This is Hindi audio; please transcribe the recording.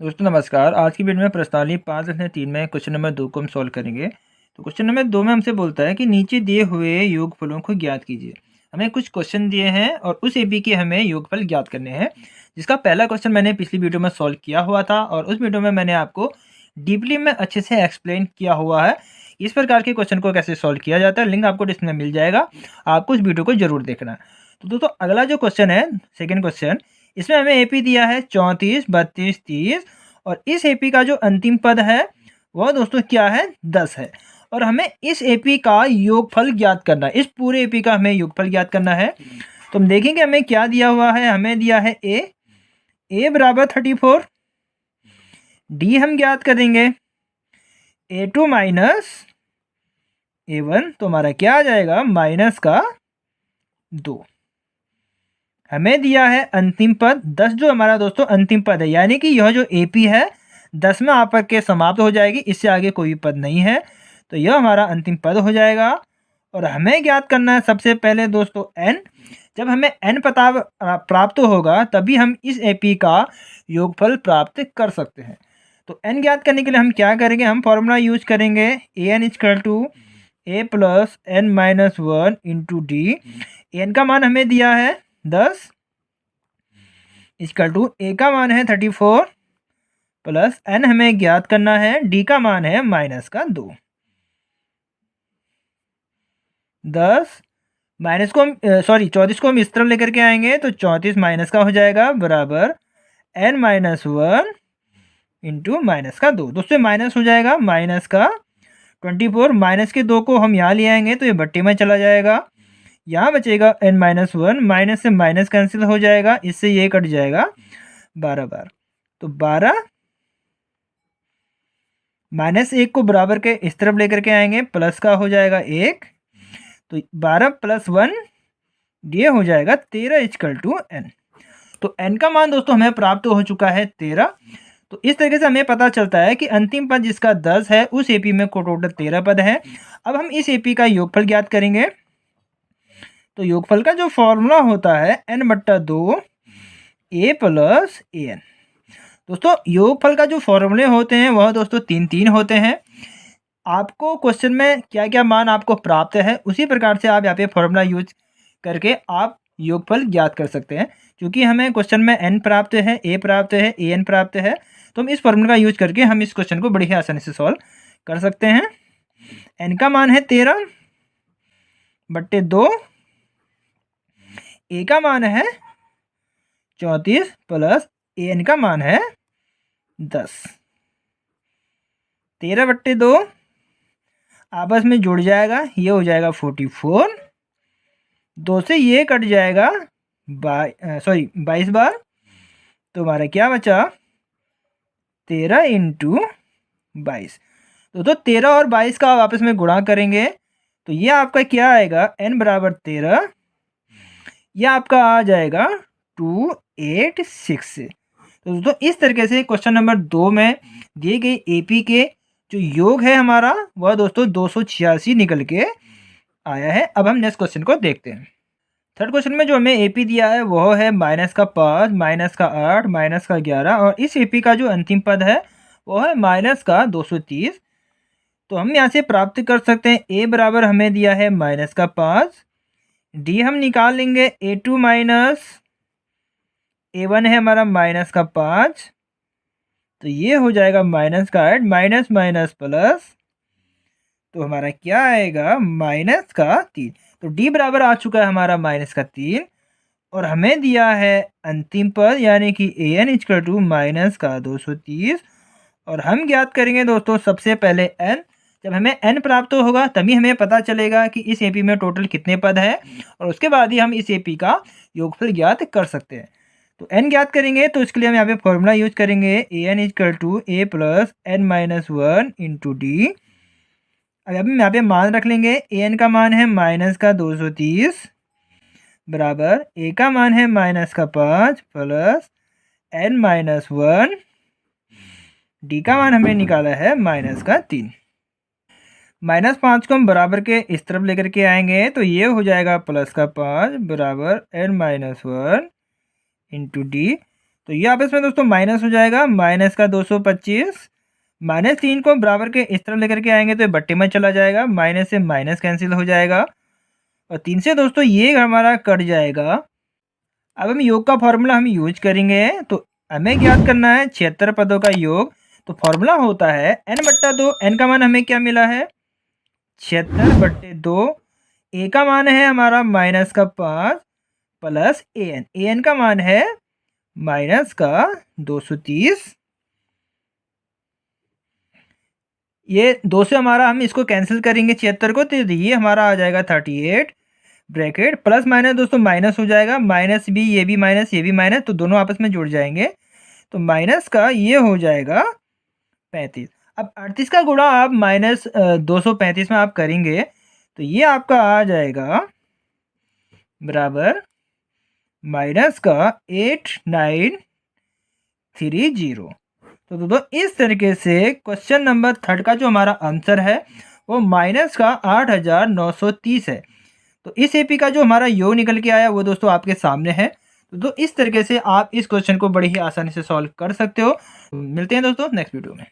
दोस्तों नमस्कार। आज की वीडियो में प्रश्नावली 5.3 में क्वेश्चन नंबर 2 को हम सॉल्व करेंगे। तो क्वेश्चन नंबर 2 में हमसे बोलता है कि नीचे दिए हुए योगफलों को ज्ञात कीजिए। हमें कुछ क्वेश्चन दिए हैं और उस एबी के हमें योगफल ज्ञात करने हैं। जिसका पहला क्वेश्चन मैंने पिछली वीडियो में सॉल्व किया हुआ था और उस वीडियो में मैंने आपको डीपली में अच्छे से एक्सप्लेन किया हुआ है इस प्रकार के क्वेश्चन को कैसे सॉल्व किया जाता है। लिंक आपको डिस्क्रिप्शन में मिल जाएगा, आपको उस वीडियो को जरूर देखना है। तो दोस्तों अगला जो क्वेश्चन है, सेकेंड क्वेश्चन, इसमें हमें एपी दिया है 34, 32, 30 और इस एपी का जो अंतिम पद है वह दोस्तों क्या है, 10 है। और हमें इस एपी का योगफल ज्ञात करना है, इस पूरे एपी का हमें योगफल ज्ञात करना है। तो हम देखेंगे हमें क्या दिया हुआ है। हमें दिया है ए बराबर 34, डी हम ज्ञात करेंगे A2 माइनस A1, तो हमारा क्या आ जाएगा, माइनस का 2। हमें दिया है अंतिम पद 10, जो हमारा दोस्तों अंतिम पद है, यानी कि यह जो एपी है 10 में आकर के समाप्त हो जाएगी, इससे आगे कोई भी पद नहीं है, तो यह हमारा अंतिम पद हो जाएगा। और हमें ज्ञात करना है सबसे पहले दोस्तों n। जब हमें n पता प्राप्त होगा तभी हम इस एपी का योगफल प्राप्त कर सकते हैं। तो n ज्ञात करने के लिए हम क्या करेंगे, हम फॉर्मूला यूज करेंगे an equal to a plus n minus 1 into d. N का मान हमें दिया है 10 इक्वल टू ए का मान है 34 प्लस एन हमें ज्ञात करना है, डी का मान है माइनस का 2। 10 माइनस को हम 34 को हम इस तरफ लेकर के आएंगे तो 34 माइनस का हो जाएगा बराबर एन माइनस 1 इंटू माइनस का 2। दोस्तों माइनस हो जाएगा, माइनस का 24, माइनस के 2 को हम यहाँ ले आएंगे तो ये बट्टे में चला जाएगा, यहाँ बचेगा एन माइनस 1, माइनस से माइनस कैंसिल हो जाएगा, इससे ये कट जाएगा 12 बार। तो 12 माइनस 1 को बराबर के इस तरफ लेकर के आएंगे, प्लस का हो जाएगा 1, तो 12 प्लस 1 ये हो जाएगा 13 इक्वल टू एन। तो एन का मान दोस्तों हमें प्राप्त हो चुका है 13। तो इस तरीके से हमें पता चलता है कि अंतिम पद जिसका 10 है उस एपी में टोटल 13 पद है। अब हम इस एपी का योगफल ज्ञात करेंगे। तो योगफल का जो फॉर्मूला होता है n/2 a plus A N. दोस्तों योगफल का जो फॉर्मूले होते हैं वह दोस्तों 3 होते हैं। आपको क्वेश्चन में क्या क्या मान आपको प्राप्त है उसी प्रकार से आप यहाँ पे फॉर्मूला यूज करके आप योगफल ज्ञात कर सकते हैं। क्योंकि हमें क्वेश्चन में n प्राप्त है, a प्राप्त है, ए एन प्राप्त है, तो हम इस फॉर्मूला का यूज करके हम इस क्वेश्चन को बड़ी ही आसानी से सॉल्व कर सकते हैं। n का मान है 13/2, a का मान है 34 प्लस ए एन का मान है 10। 13/2 आपस में जुड़ जाएगा, ये हो जाएगा 44, 2 से ये कट जाएगा 22 बार, तो हमारा क्या बचा 13 इंटू 22। तो 13 और 22 का आप आपस में गुणा करेंगे तो ये आपका क्या आएगा, n बराबर 13, यह आपका आ जाएगा 286। तो दोस्तों इस तरीके से क्वेश्चन नंबर 2 में दिए गए एपी के जो योग है हमारा वह दोस्तों 286 निकल के आया है। अब हम नेक्स्ट क्वेश्चन को देखते हैं। थर्ड क्वेश्चन में जो हमें एपी दिया है वह है -5, -8, -11 और इस एपी का जो अंतिम पद है वह है -230। तो हम यहाँ से प्राप्त कर सकते हैं ए बराबर हमें दिया है -5, डी हम निकाल लेंगे A2 माइनस A1 है हमारा -5, तो ये हो जाएगा -8, माइनस माइनस प्लस, तो हमारा क्या आएगा -3। तो डी बराबर आ चुका है हमारा -3 और हमें दिया है अंतिम पद यानी कि an इक्वल टू -230। और हम ज्ञात करेंगे दोस्तों सबसे पहले n। जब हमें n प्राप्त होगा तभी हमें पता चलेगा कि इस एपी में टोटल कितने पद हैं और उसके बाद ही हम इस एपी का योगफल ज्ञात कर सकते हैं। तो n ज्ञात करेंगे तो इसके लिए हम यहाँ पे फॉर्मूला यूज करेंगे an equal to a plus n minus 1 into d. अब हम यहाँ पे मान रख लेंगे, an का मान है -230 बराबर a का मान है -5 प्लस n माइनस 1, डी का मान हमने निकाला है -3। -5 को हम बराबर के इस तरफ लेकर के आएंगे तो ये हो जाएगा +5 बराबर n माइनस 1 इंटू डी। तो ये आपस में दोस्तों माइनस हो जाएगा, माइनस का 225 माइनस 3 को बराबर के इस तरफ लेकर के आएंगे तो ये बट्टे में चला जाएगा, माइनस से माइनस कैंसिल हो जाएगा और 3 से दोस्तों ये हमारा कट जाएगा। अब हम योग का फॉर्मूला हम यूज करेंगे, तो हमें ज्ञात करना है 76 पदों का योग। तो फॉर्मूला होता है n/2। n का मान हमें क्या मिला है 76/2। ए का मान है हमारा माइनस का 5 प्लस an का मान है माइनस का 230। ये 2 से हमारा हम इसको कैंसिल करेंगे 76 को, तो ये हमारा आ जाएगा 38 ब्रैकेट प्लस माइनस दोस्तों माइनस हो जाएगा, माइनस भी ये भी माइनस ये भी माइनस, तो दोनों आपस में जुड़ जाएंगे, तो माइनस का ये हो जाएगा 35। अब 38 का गुणा आप माइनस 235 में आप करेंगे तो ये आपका आ जाएगा बराबर माइनस का 8930। तो दोस्तों इस तरीके से क्वेश्चन नंबर 3 का जो हमारा आंसर है वो माइनस का 8930 है। तो इस एपी का जो हमारा योग निकल के आया वो दोस्तों आपके सामने है। तो इस तरीके से आप इस क्वेश्चन को बड़ी ही आसानी से सॉल्व कर सकते हो। मिलते हैं दोस्तों नेक्स्ट वीडियो में।